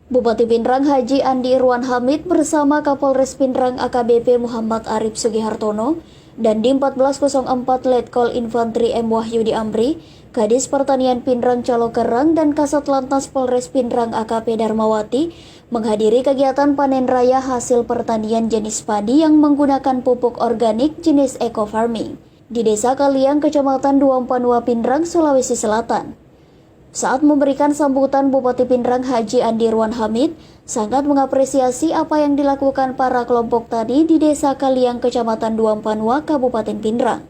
Bupati Pindrang Haji Andi Irwan Hamid bersama Kapolres Pindrang AKBP Muhammad Arif Sugihartono dan Dim 1404 Letkol Infanteri M. Wahyudi Amri, Kadis Pertanian Pindrang Calokerang dan Kasat Lantas Polres Pindrang AKP Darmawati menghadiri kegiatan panen raya hasil pertanian jenis padi yang menggunakan pupuk organik jenis eco farming di Desa Kaliang, Kecamatan Duampanua, Pindrang, Sulawesi Selatan. Saat memberikan sambutan, Bupati Pindrang Haji Andi Irwan Hamid sangat mengapresiasi apa yang dilakukan para kelompok tani di Desa Kaliang, Kecamatan Duampanua, Kabupaten Pindrang.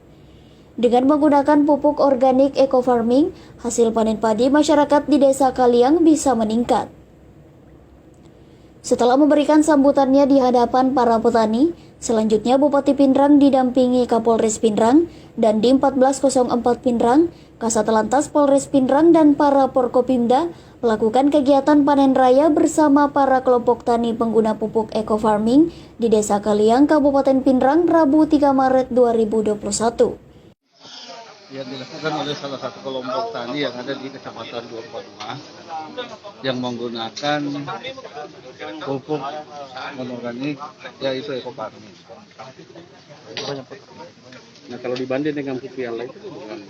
Dengan menggunakan pupuk organik eco farming, hasil panen padi masyarakat di Desa Kaliang bisa meningkat. Setelah memberikan sambutannya di hadapan para petani, selanjutnya Bupati Pindrang didampingi Kapolres Pindrang dan Dim 1404 Pindrang, Kasat Lantas Polres Pindrang dan para Porkopimda melakukan kegiatan panen raya bersama para kelompok tani pengguna pupuk eco farming di Desa Kaliang, Kabupaten Pindrang, Rabu 3 Maret 2021. Yang dilakukan oleh salah satu kelompok tani yang ada di Kecamatan Duampanua yang menggunakan pupuk non-organik yaitu eco farming. Nah, kalau dibanding dengan pupuk yang lain itu bukan.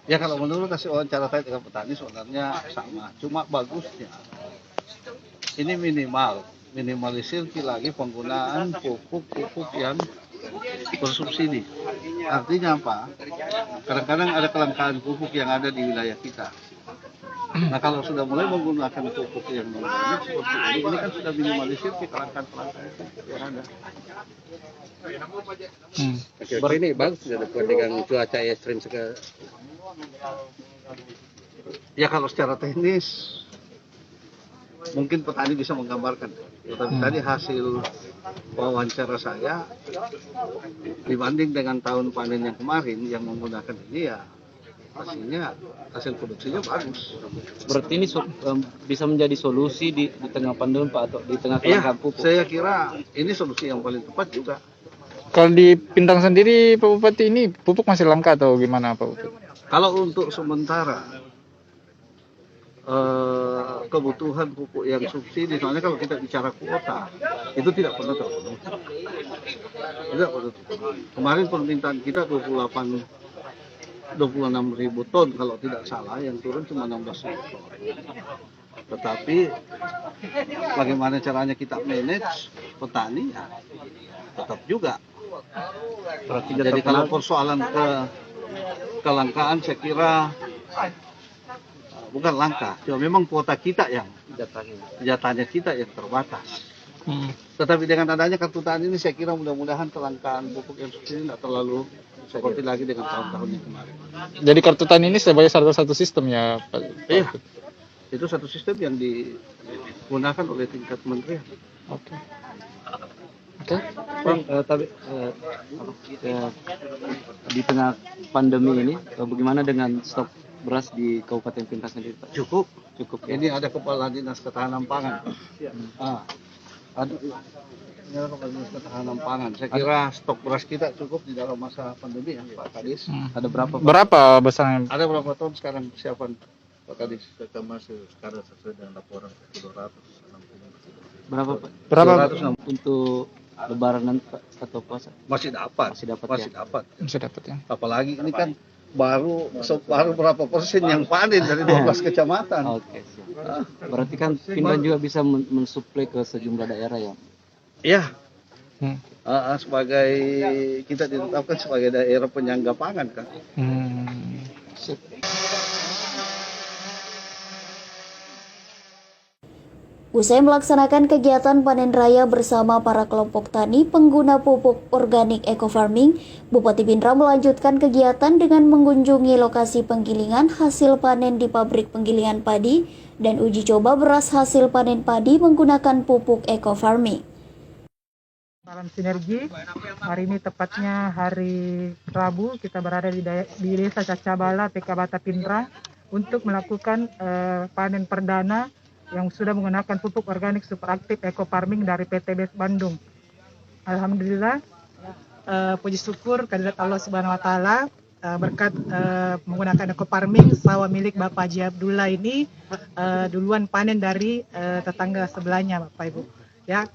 Ya, kalau menurut hasil wawancara saya dengan petani sebenarnya sama, cuma bagusnya ini minimalisir lagi penggunaan pupuk yang bersubsidi. Artinya apa? Kadang-kadang ada kelangkaan pupuk yang ada di wilayah kita. Nah, kalau sudah mulai menggunakan pupuk yang non-organik seperti ini kan sudah minimalisir kelangkaan pupuk yang ada. Oke, ini bagus dengan cuaca ekstrim sekarang. Ya, kalau secara teknis mungkin petani bisa menggambarkan, tetapi tadi hasil wawancara saya dibanding dengan tahun panen yang kemarin yang menggunakan ini, ya hasil produksinya bagus. Berarti ini bisa menjadi solusi di tengah pandemi, Pak, atau di tengah kelangkaan pupuk? Saya kira ini solusi yang paling tepat juga. Kalau di Pindrang sendiri, Pak Bupati, ini pupuk masih langka atau gimana, Pak Bupati? Kalau untuk sementara kebutuhan pupuk yang subsidi, soalnya kalau kita bicara kuota itu tidak pernah terpenuhi. Kemarin permintaan kita 26.000 ton kalau tidak salah, yang turun cuma 16.000 ton. Tetapi bagaimana caranya kita manage petani, ya tetap juga. Jadi kalau persoalan kelangkaan, saya kira bukan langka, cuma memang kuota kita yang jatahnya kita yang terbatas. Tetapi dengan adanya kartu tani ini, saya kira mudah-mudahan kelangkaan pupuk yang subsidi tidak terlalu seperti lagi dengan tahun-tahun yang kemarin. Jadi kartu tani ini sebagai satu sistem ya, Pak? Iya, itu satu sistem yang digunakan oleh tingkat kementerian. Oke. Tapi di tengah pandemi ini, bagaimana dengan stok beras di Kabupaten Pindrang sendiri, Pak? Cukup. Ya? Ini ada Kepala Dinas Ketahanan Pangan. Ada Kepala Dinas Ketahanan Pangan. Saya kira stok beras kita cukup di dalam masa pandemi, ya, Pak Kadis. Ada berapa, Pak? Berapa besarnya? Ada berapa ton sekarang persiapan, Pak Kadis? Kita masih sekarang sesuai dengan laporan 260. Berapa, Pak? Berapa? 260. Untuk Lebaran nanti, Pak, atau puasa? Masih dapat. Masih dapat. Bisa dapat ya. Apalagi ini kan baru berapa persen yang panen dari 12 kecamatan. Oke, siap. Berarti kan Pindrang juga bisa mensuplai ke sejumlah daerah ya? Iya. Sebagai kita ditetapkan sebagai daerah penyangga pangan kan. Sip. Usai melaksanakan kegiatan panen raya bersama para kelompok tani pengguna pupuk organik eco farming, Bupati Pindrang melanjutkan kegiatan dengan mengunjungi lokasi penggilingan hasil panen di pabrik penggilingan padi dan uji coba beras hasil panen padi menggunakan pupuk eco farming. Salam sinergi, hari ini tepatnya hari Rabu, kita berada di Desa Cacabala, TK Bata Pindrang untuk melakukan panen perdana yang sudah menggunakan pupuk organik super aktif eco farming dari PT BES Bandung. Alhamdulillah, puji syukur kehadirat Allah Subhanahu wa taala, berkat menggunakan eco farming, sawah milik Bapak Haji Abdullah ini duluan panen dari tetangga sebelahnya, Bapak Ibu. Ya,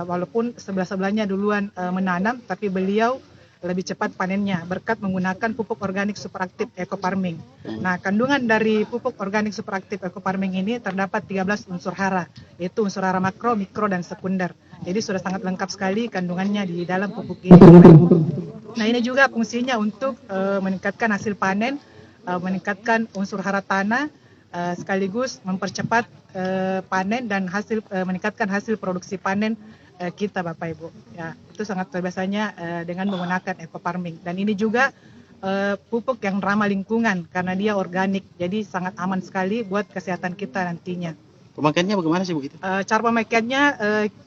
walaupun sebelahnya duluan menanam, tapi beliau lebih cepat panennya berkat menggunakan pupuk organik superaktif eco farming. Nah, kandungan dari pupuk organik superaktif eco farming ini terdapat 13 unsur hara, yaitu unsur hara makro, mikro, dan sekunder. Jadi sudah sangat lengkap sekali kandungannya di dalam pupuk ini. Nah, ini juga fungsinya untuk meningkatkan hasil panen, meningkatkan unsur hara tanah, sekaligus mempercepat panen dan meningkatkan hasil produksi panen kita, Bapak Ibu. Ya, itu sangat biasanya dengan menggunakan eco farming. Dan ini juga pupuk yang ramah lingkungan karena dia organik, jadi sangat aman sekali buat kesehatan kita nantinya. Pemakaiannya bagaimana sih Bu itu? Cara pemakaiannya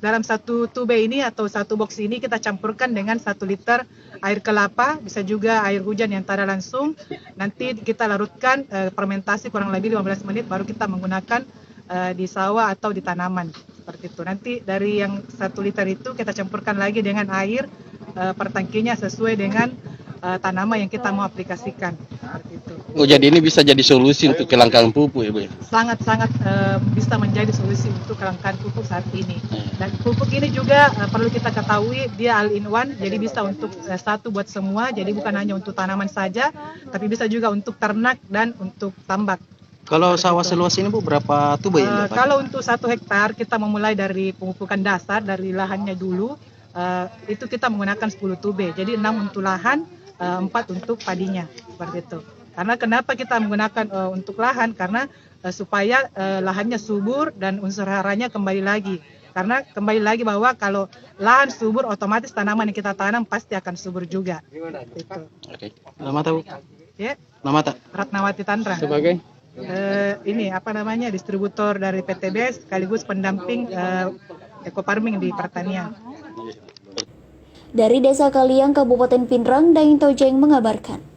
dalam satu tube ini atau satu box ini kita campurkan dengan 1 liter air kelapa, bisa juga air hujan yang tak ada langsung. Nanti kita larutkan fermentasi kurang lebih 15 menit baru kita menggunakan di sawah atau di tanaman, seperti itu. Nanti dari yang 1 liter itu kita campurkan lagi dengan air per tangkinya sesuai dengan tanaman yang kita mau aplikasikan, seperti itu. Oh, jadi ini bisa jadi solusi untuk kelangkaan pupuk ya Bu? Sangat-sangat bisa menjadi solusi untuk kelangkaan pupuk saat ini. Dan pupuk ini juga perlu kita ketahui dia all in one, jadi bisa untuk satu buat semua, jadi bukan hanya untuk tanaman saja, tapi bisa juga untuk ternak dan untuk tambak. Kalau sawah seluas ini Bu, berapa tube ya? Kalau untuk 1 hektar kita memulai dari pemupukan dasar dari lahannya dulu, itu kita menggunakan 10 tube, jadi 6 untuk lahan, 4 untuk padinya, seperti itu. Karena kenapa kita menggunakan untuk lahan? Karena supaya lahannya subur dan unsur haranya kembali lagi. Karena kembali lagi bahwa kalau lahan subur, otomatis tanaman yang kita tanam pasti akan subur juga. Itu. Oke. Nama tahu? Ya. Nama tak? Ratnawati Tanra. Sebagai Ini apa namanya, distributor dari PTBS sekaligus pendamping eco farming di pertanian. Dari Desa Kaliang, Kabupaten Pinrang, Daeng Tojeng mengabarkan.